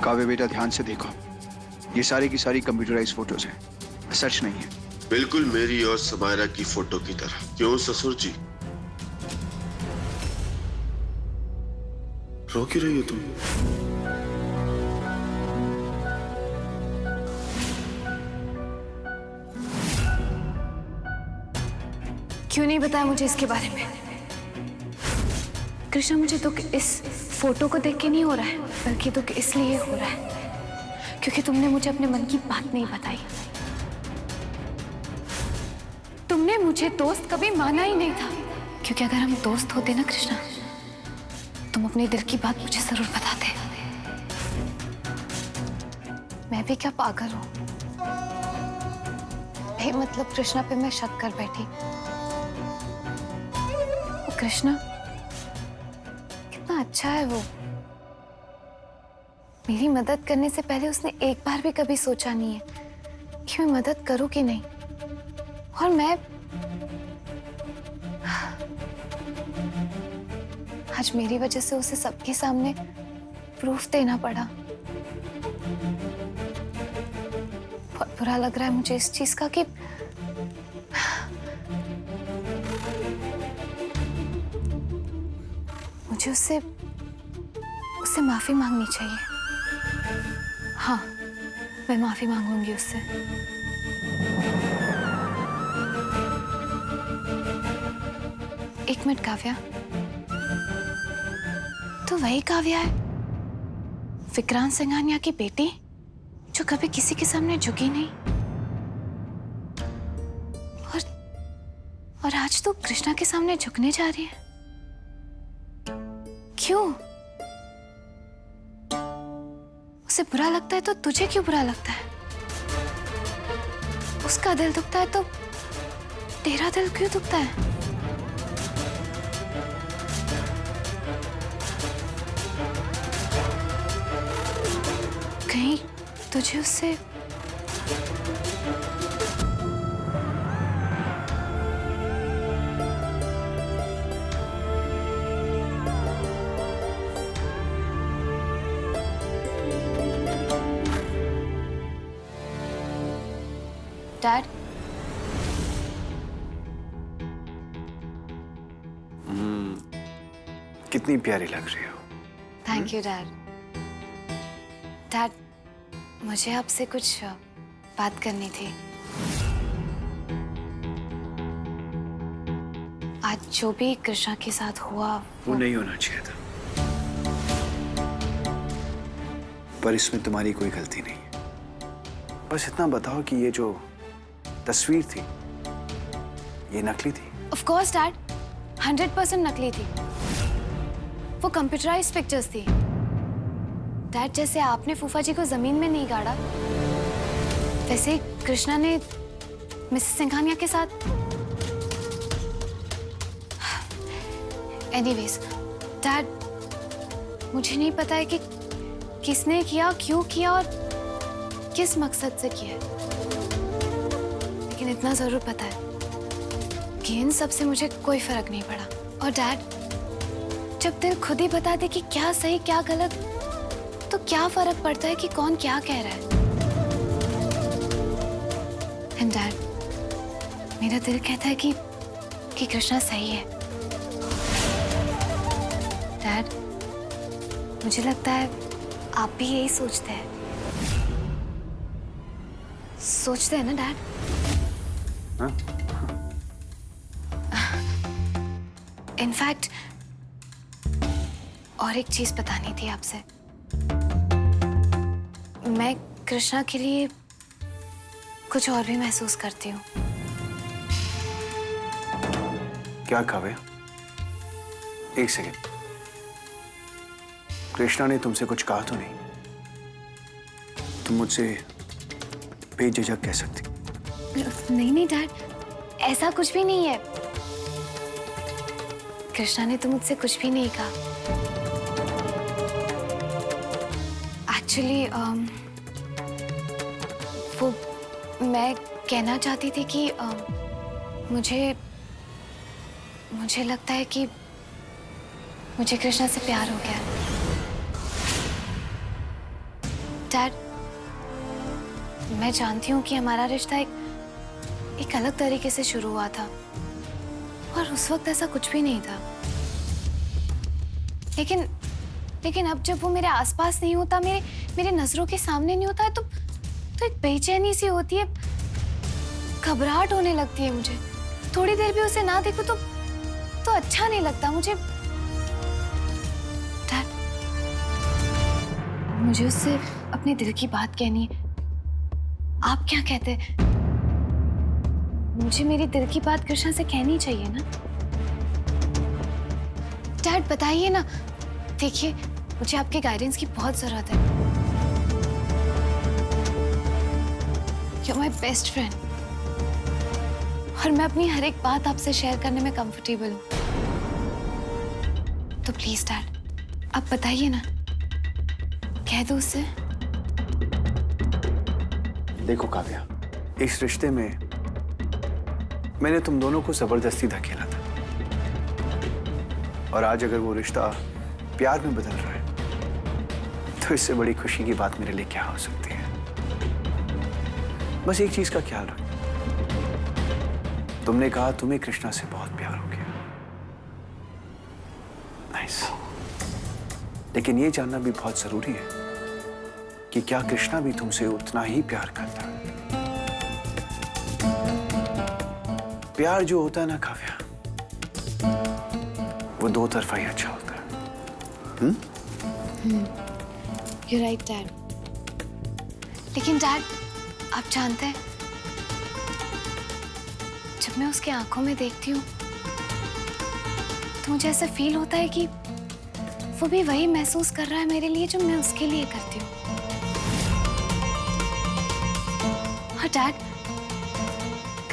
काव्य बेटा ध्यान से देखो, ये सारी की सारी कंप्यूटराइज फोटोज हैं, सच नहीं है। बिल्कुल मेरी और समायरा की फोटो की तरह। क्यों ससुर जी, रो क्यों रही हो तुम? क्यों नहीं बताया मुझे इसके बारे में? कृष्णा, मुझे दुख इस फोटो को देख के नहीं हो रहा है, बल्कि दुख इसलिए हो रहा है क्योंकि तुमने मुझे अपने मन की बात नहीं बताई। तुमने मुझे दोस्त कभी माना ही नहीं था, क्योंकि अगर हम दोस्त होते ना कृष्णा, तुम अपने दिल की बात मुझे जरूर बताते। मैं भी क्या पागल हूं? मतलब कृष्णा पे मैं शक कर बैठी। कृष्णा कितना अच्छा है वो। मेरी मदद करने से पहले उसने एक बार भी कभी सोचा नहीं है कि मैं मदद करूं कि नहीं। और मैं आज मेरी वजह से उसे सबके सामने प्रूफ देना पड़ा। बहुत बुरा लग रहा है मुझे इस चीज का कि मुझे उससे माफी मांगनी चाहिए। हाँ, मैं माफी मांगूंगी उससे। एक मिनट काव्या, तो वही काव्या है, विक्रांत सिंघानिया की बेटी, जो कभी किसी के सामने झुकी नहीं। और आज तो कृष्णा के सामने झुकने जा रही है। क्यों? उसे बुरा लगता है तो तुझे क्यों बुरा लगता है? उसका दिल दुखता है तो तेरा दिल क्यों दुखता है? कहीं तुझे उससे डैड? कितनी प्यारी लग रही हो। Thank you dad. डैड, मुझे आपसे कुछ बात करनी थी। आज जो भी कृष्णा के साथ हुआ वो नहीं होना चाहिए था, पर इसमें तुम्हारी कोई गलती नहीं है। बस इतना बताओ कि ये जो तस्वीर थी, ये नकली थी? ऑफ कोर्स डैड, 100% नकली थी। वो कंप्यूटराइज्ड पिक्चर्स थी। डैड, जैसे आपने फूफा जी को जमीन में नहीं गाड़ा, वैसे ही कृष्णा ने मिसेस सिंघानिया के साथ। एनीवेज डैड, मुझे नहीं पता है कि किसने किया, क्यों किया और किस मकसद से किया है, लेकिन इतना जरूर पता है कि इन सब से मुझे कोई फर्क नहीं पड़ा। और डैड, जब दिल खुद ही बता दे कि क्या सही क्या गलत, तो क्या फर्क पड़ता है कि कौन क्या कह रहा है? एंड डैड, मेरा दिल कहता है कि कृष्णा सही है। डैड, मुझे लगता है आप भी यही सोचते हैं। सोचते हैं ना डैड? हाँ? इनफैक्ट और एक चीज बतानी थी आपसे। मैं कृष्णा के लिए कुछ और भी महसूस करती हूँ। क्या काव्या? एक सेकेंड, कृष्णा ने तुमसे कुछ कहा तो नहीं? तुम मुझसे बेझिझक कह सकती। नहीं नहीं डैड, ऐसा कुछ भी नहीं है। कृष्णा ने तो मुझसे कुछ भी नहीं कहा। एक्चुअली वो मैं कहना चाहती थी कि मुझे लगता है कि मुझे कृष्णा से प्यार हो गया। डैड, मैं जानती हूँ कि हमारा रिश्ता एक अलग तरीके से शुरू हुआ था और उस वक्त ऐसा कुछ भी नहीं था। लेकिन अब जब वो मेरे आसपास नहीं होता, मेरे नजरों के सामने नहीं होता है, तो एक बेचैनी सी होती है, घबराहट होने लगती है मुझे। थोड़ी देर भी उसे ना देखूं तो अच्छा नहीं लगता मुझे। डैड, मुझे उससे अपने दिल की बात कहनी है। आप क्या कहते? मुझे मेरी दिल की बात कृष्णा से कहनी चाहिए ना? डैड बताइए ना। देखिए, मुझे आपके गाइडेंस की बहुत जरूरत है। You're my बेस्ट फ्रेंड और मैं अपनी हर एक बात आपसे शेयर करने में कंफर्टेबल हूँ। तो प्लीज डैड, आप बताइए ना, कह दो उससे। देखो काव्या, इस रिश्ते में मैंने तुम दोनों को जबरदस्ती धकेला था और आज अगर वो रिश्ता प्यार में बदल रहा है तो इससे बड़ी खुशी की बात मेरे लिए क्या हो सकती है। बस एक चीज का ख्याल रखना, तुमने कहा तुम्हें कृष्णा से बहुत प्यार हो गया। नाइस। लेकिन ये जानना भी बहुत जरूरी है कि क्या कृष्णा भी तुमसे उतना ही प्यार करता है। प्यार जो होता है ना काव्या, वो दो तरफा ही अच्छा होता है। You're right, dad. लेकिन डैड, आप जानते हैं, जब मैं उसकी आंखों में देखती हूँ तो मुझे ऐसा फील होता है कि वो भी वही महसूस कर रहा है मेरे लिए जो मैं उसके लिए करती हूँ। और डैड,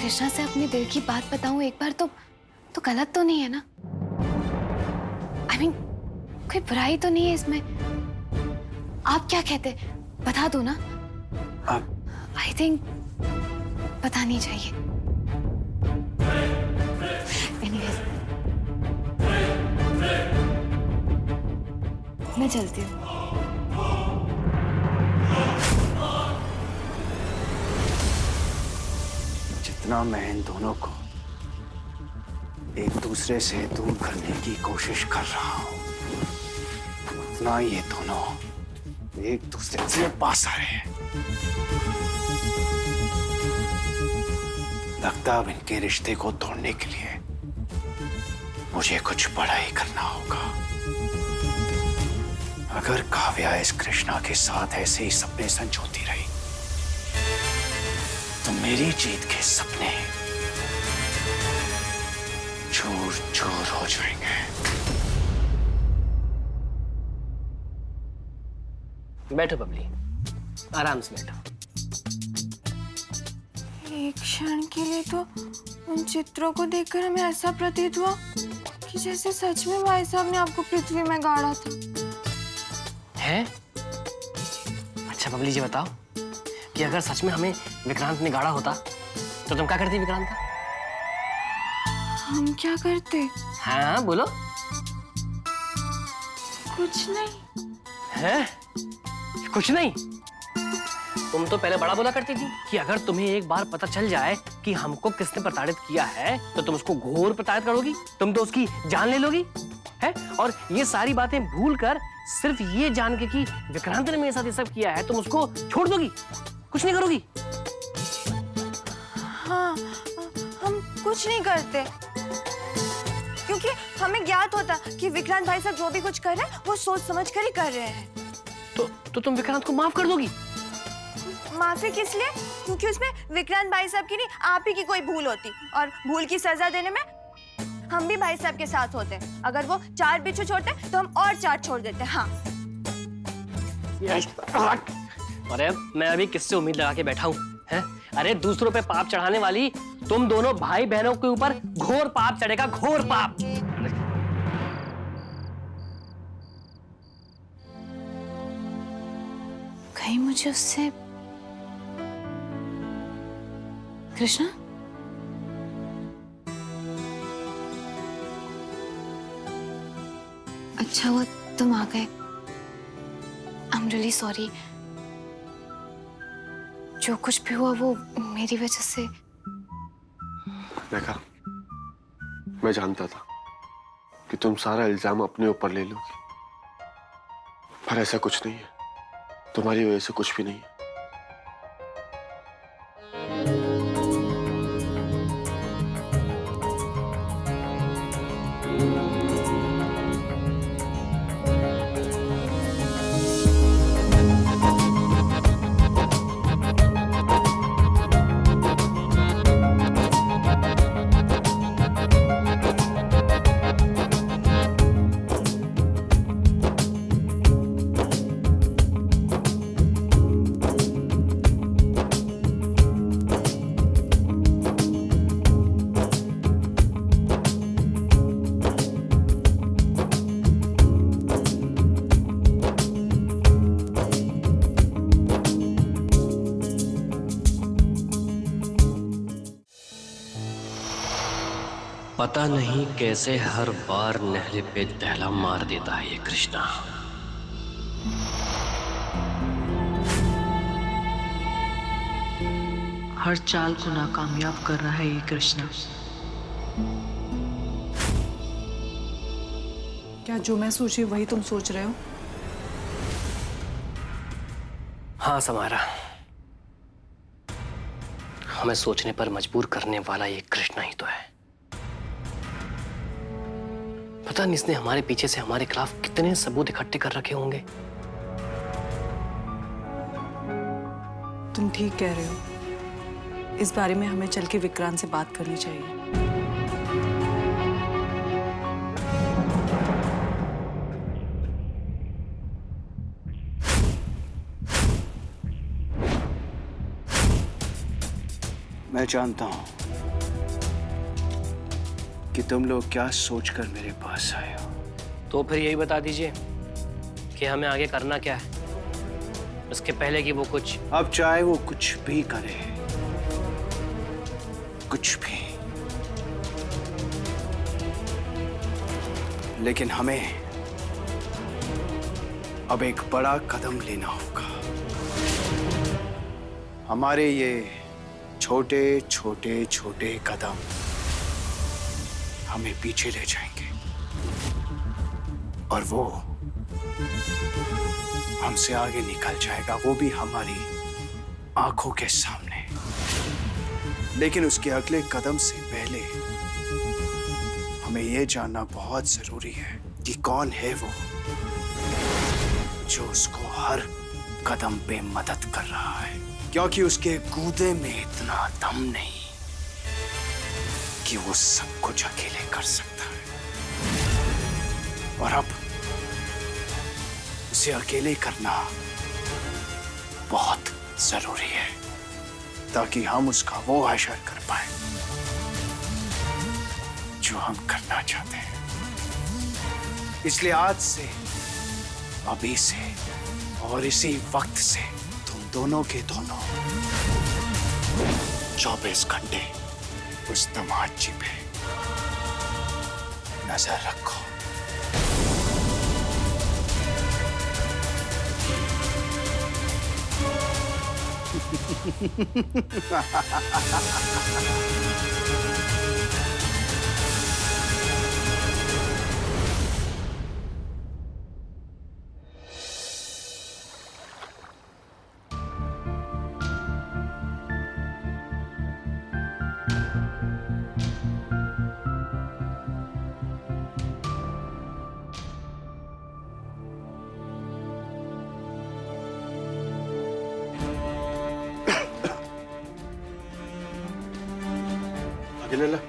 कृष्णा से अपने दिल की बात बताऊं एक बार तो गलत तो नहीं है ना? I mean, कोई बुराई तो नहीं है इसमें। आप क्या कहते? बता दो ना। आई थिंक बतानी चाहिए। Anyways, मैं चलती हूँ। जितना मैं इन दोनों को एक दूसरे से दूर करने की कोशिश कर रहा हूं, उतना ही ये दोनों एक दूसरे से पास आ रहे हैं। लगता अब इनके रिश्ते को तोड़ने के लिए मुझे कुछ बड़ा ही करना होगा। अगर काव्या इस कृष्णा के साथ ऐसे ही सपने संजोती रही तो मेरी जीत के सपने चूर चूर हो जाएंगे। बैठो बबली, आराम से बैठो। एक क्षण के लिए तो उन चित्रों को देखकर हमें ऐसा प्रतीत हुआ कि जैसे सच में भाई साहब ने आपको पृथ्वी में गाड़ा था। है? अच्छा बबली जी बताओ कि अगर सच में हमें विक्रांत ने गाड़ा होता तो तुम क्या करती विक्रांत का? हम क्या करते? हाँ बोलो। कुछ नहीं। है? कुछ नहीं? तुम तो पहले बड़ा बोला करती थी कि अगर तुम्हें एक बार पता चल जाए कि हमको किसने प्रताड़ित किया है तो तुम उसको घोर प्रताड़ित करोगी, तुम तो उसकी जान ले लोगी, है? और ये सारी बातें भूलकर सिर्फ ये जान के कि विक्रांत ने मेरे साथ ये सब किया है तुम उसको छोड़ दोगी, कुछ नहीं करोगी? हाँ, हम कुछ नहीं करते क्योंकि हमें ज्ञात होता कि विक्रांत भाई साहब जो भी कुछ कर रहे हैं वो सोच समझ कर ही कर रहे हैं। तो तुम विक्रांत को माफ कर दोगी? माफी किस लिए? क्योंकि उसमें विक्रांत भाई साहब की नहीं आप ही की कोई भूल होती और भूल की सजा देने में हम भी भाई साहब के साथ होते। अगर वो 4 बिच्छू छोड़ते तो हम और 4 छोड़ देते। हाँ। अरे मैं अभी किससे उम्मीद लगा के बैठा हूँ, हैं? अरे दूसरों पे पाप चढ़ाने वाली तुम दोनों भाई बहनों के ऊपर घोर पाप चढ़ेगा, घोर पाप। कहीं मुझे उससे कृष्णा, अच्छा हुआ तुम आ गए। I am really sorry. जो कुछ भी हुआ वो मेरी वजह से। देखा, मैं जानता था कि तुम सारा इल्जाम अपने ऊपर ले लोगी, पर ऐसा कुछ नहीं है। तुम्हारी वजह से कुछ भी नहीं है। पता नहीं कैसे हर बार नहले पे दहला मार देता है ये कृष्णा। हर चाल को नाकामयाब कर रहा है ये कृष्णा। क्या जो मैं सोच रही हूँ वही तुम सोच रहे हो? हाँ समारा, हमें सोचने पर मजबूर करने वाला ये कृष्णा ही तो है। पता नहीं इसने हमारे पीछे से हमारे खिलाफ कितने सबूत इकट्ठे कर रखे होंगे। तुम ठीक कह रहे हो। इस बारे में हमें चल के विक्रांत से बात करनी चाहिए। मैं जानता हूं कि तुम लोग क्या सोचकर मेरे पास आए हो। तो फिर यही बता दीजिए कि हमें आगे करना क्या है, उसके पहले कि वो कुछ। अब चाहे वो कुछ भी करे, कुछ भी, लेकिन हमें अब एक बड़ा कदम लेना होगा। हमारे ये छोटे छोटे छोटे कदम हमें पीछे ले जाएंगे और वो हमसे आगे निकल जाएगा, वो भी हमारी आंखों के सामने। लेकिन उसके अगले कदम से पहले हमें यह जानना बहुत जरूरी है कि कौन है वो जो उसको हर कदम पे मदद कर रहा है, क्योंकि उसके कूदे में इतना दम नहीं कि वो सब कुछ अकेले कर सकता है। और अब उसे अकेले करना बहुत जरूरी है ताकि हम उसका वो हासिल कर पाए जो हम करना चाहते हैं। इसलिए आज से, अभी से और इसी वक्त से तुम दोनों के दोनों 24 घंटे उस तमाची पे नजर रखो।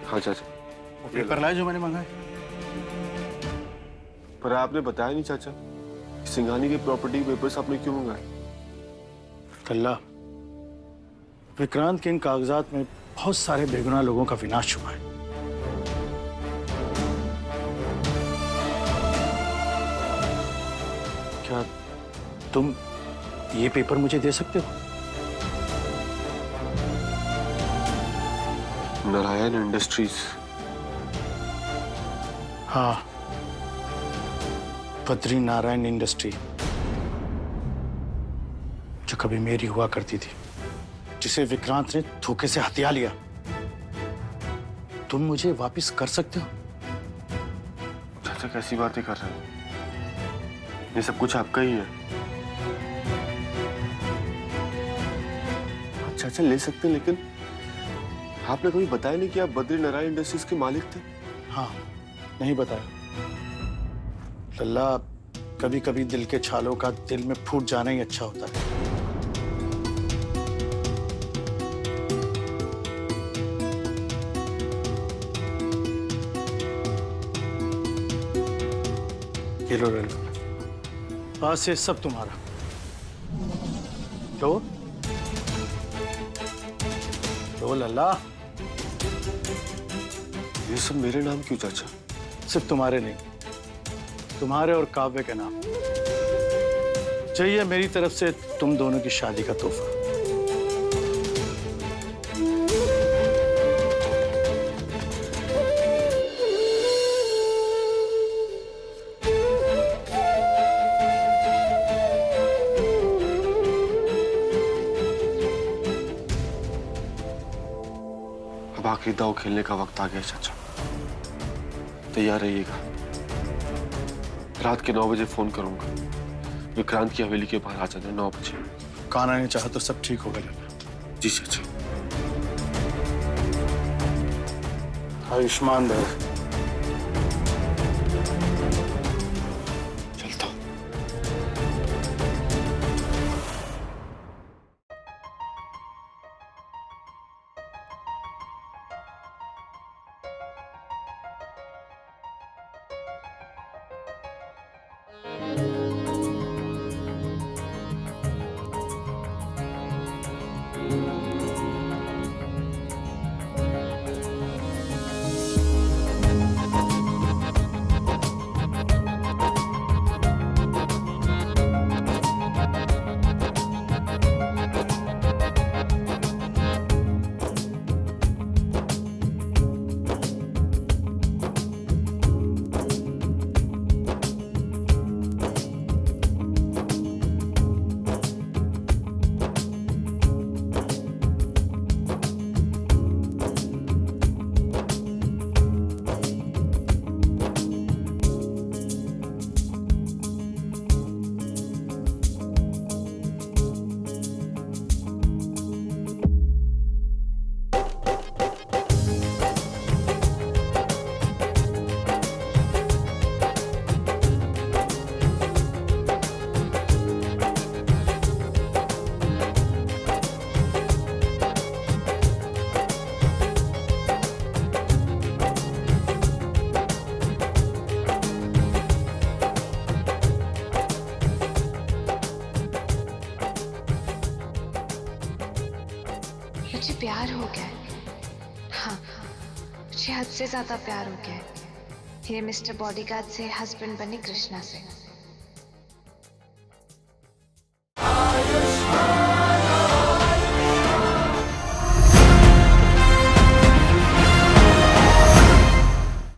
हाँ चाचा, वो पेपर लाए जो मैंने मंगाए। पर आपने बताया नहीं चाचा, सिंघानी के प्रॉपर्टी पेपर्स आपने क्यों मंगाए? कल्ला, विक्रांत के इन कागजात में बहुत सारे बेगुनाह लोगों का विनाश छुपा है। क्या तुम ये पेपर मुझे दे सकते हो? नारायण इंडस्ट्रीज। हाँ, बद्री नारायण इंडस्ट्री जो कभी मेरी हुआ करती थी, जिसे विक्रांत ने धोखे से हथिया लिया, तुम मुझे वापस कर सकते हो? चाचा कैसी बातें कर रहे हो? ये सब कुछ आपका ही है। आप चाचा ले सकते हैं, लेकिन आपने कभी बताया नहीं कि आप बद्री नारायण इंडस्ट्रीज के मालिक थे। हाँ, नहीं बताया। लल्ला, कभी कभी दिल के छालों का दिल में फूट जाना ही अच्छा होता है। ये लो लल्ला, आज से सब तुम्हारा। लो लल्ला। ये सब मेरे नाम क्यों चाचा? सिर्फ तुम्हारे नहीं, तुम्हारे और काव्य के नाम। चाहिए मेरी तरफ से तुम दोनों की शादी का तोहफा। अब आखिरी दांव खेलने का वक्त आ गया चाचा। तैयार रहिएगा। रात के 9 बजे फोन करूंगा। विक्रांत की हवेली के बाहर आ जाना 9 बजे। कान्हा ने चाहा तो सब ठीक होगा लल्ला। जी चाचा। आयुष्मान भव। चलता हूं। मुझे प्यार हो गया है। हाँ, मुझे हद से ज्यादा प्यार हो गया है। ये मिस्टर बॉडीगार्ड से हस्बैंड बने कृष्णा से।